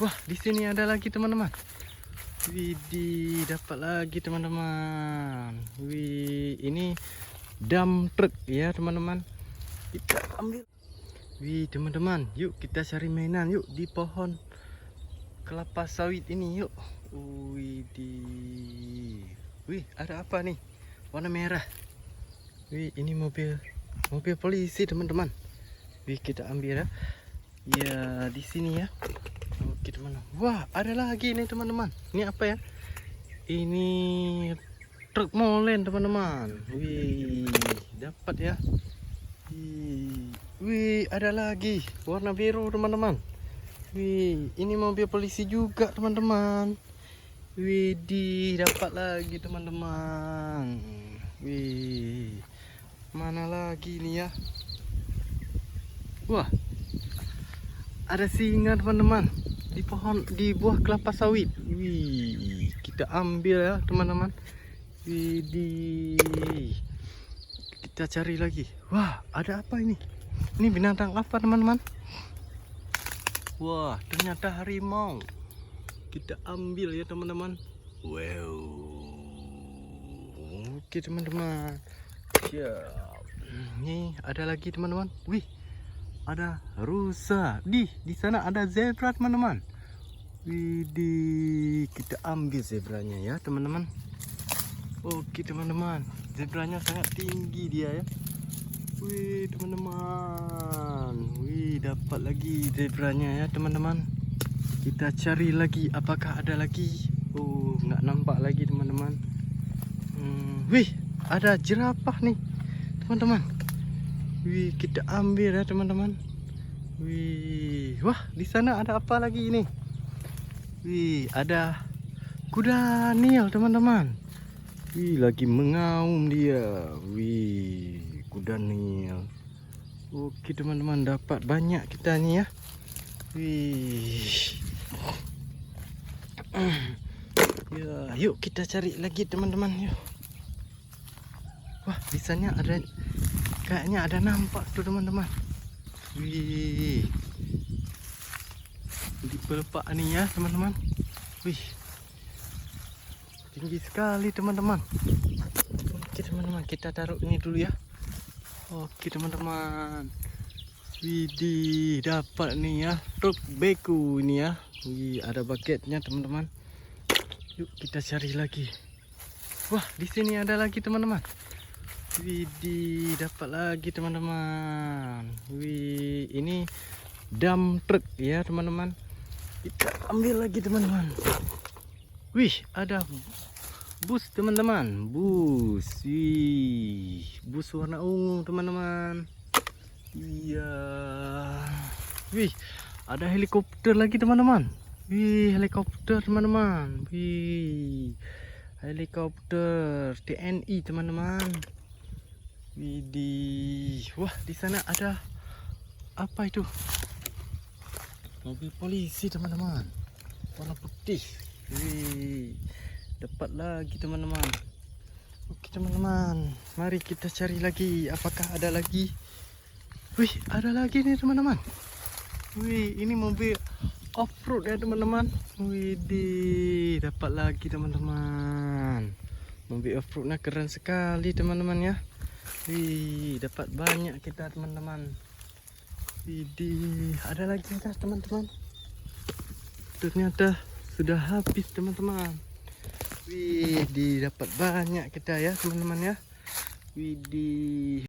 Wah, di sini ada lagi teman-teman. Widih, dapat lagi teman-teman. Wih, ini dump truck ya teman-teman. Kita ambil. Wih teman-teman, yuk kita cari mainan yuk di pohon kelapa sawit ini yuk. Wih, ada apa nih? Warna merah. Wih, ini mobil polisi teman-teman. Wih, kita ambil ya. Ya, di sini ya. Oke teman-teman. Wah, ada lagi nih teman-teman. Ini apa ya? Ini truk molen teman-teman. Wih, dapat ya. Wih, ada lagi warna biru teman-teman. Wih, ini mobil polisi juga teman-teman. Wih, dapat lagi teman-teman. Wih, mana lagi nih ya? Wah, ada singa teman-teman di buah kelapa sawit. Wih, kita ambil ya teman-teman. Wih, kita cari lagi. Wah, ada apa ini? Ini binatang apa teman-teman? Wah, ternyata harimau. Kita ambil ya teman-teman. Wow. Oke teman-teman. Siap. Ini ada lagi teman-teman. Wih, ada rusa. Di sana ada zebra teman-teman. Widih, kita ambil zebranya ya teman-teman. Oke teman-teman, zebranya sangat tinggi dia ya. Wih teman-teman, wih dapat lagi zebranya ya teman-teman. Kita cari lagi, apakah ada lagi? Oh, nggak nampak lagi teman-teman. Wih, ada jerapah nih teman-teman. Wih, kita ambil ya teman-teman. Wih, wah di sana ada apa lagi ini? Wih, ada kuda Nil teman-teman. Wih, lagi mengaum dia. Wih, kuda Nil. Oke teman-teman, dapat banyak kita nih ya. Wih. Ya, yuk kita cari lagi teman-teman yuk. Wah, di sana ada, kayaknya ada nampak tuh teman-teman. Wih, di pelepah nih ya teman-teman. Wih, tinggi sekali teman-teman. Oke teman-teman, kita taruh ini dulu ya. Oke teman-teman. Widih, dapat nih ya truk beku ini ya. Wih, ada bucketnya teman-teman. Yuk kita cari lagi. Wah, di sini ada lagi teman-teman. Widih, dapat lagi teman-teman. Wih, ini dump truck ya teman-teman. Kita ambil lagi teman-teman. Wih, ada bus teman-teman. Bus. Wih, bus warna ungu teman-teman. Iya. Wih, ada helikopter lagi teman-teman. Wih, helikopter teman-teman. Wih, helikopter TNI teman-teman. Widih, wah di sana ada apa itu? Mobil polisi teman-teman, warna putih. Wih, dapat lagi teman-teman. Oke teman-teman, mari kita cari lagi. Apakah ada lagi? Wih, ada lagi nih teman-teman. Wih, ini mobil off-road ya teman-teman. Widih, dapat lagi teman-teman. Mobil off-roadnya keren sekali teman-teman ya. Wih, dapat banyak kita teman-teman. Widih, ada lagi kah teman-teman? Ternyata sudah habis teman-teman. Widih, dapat banyak kita ya teman-teman ya. Widih.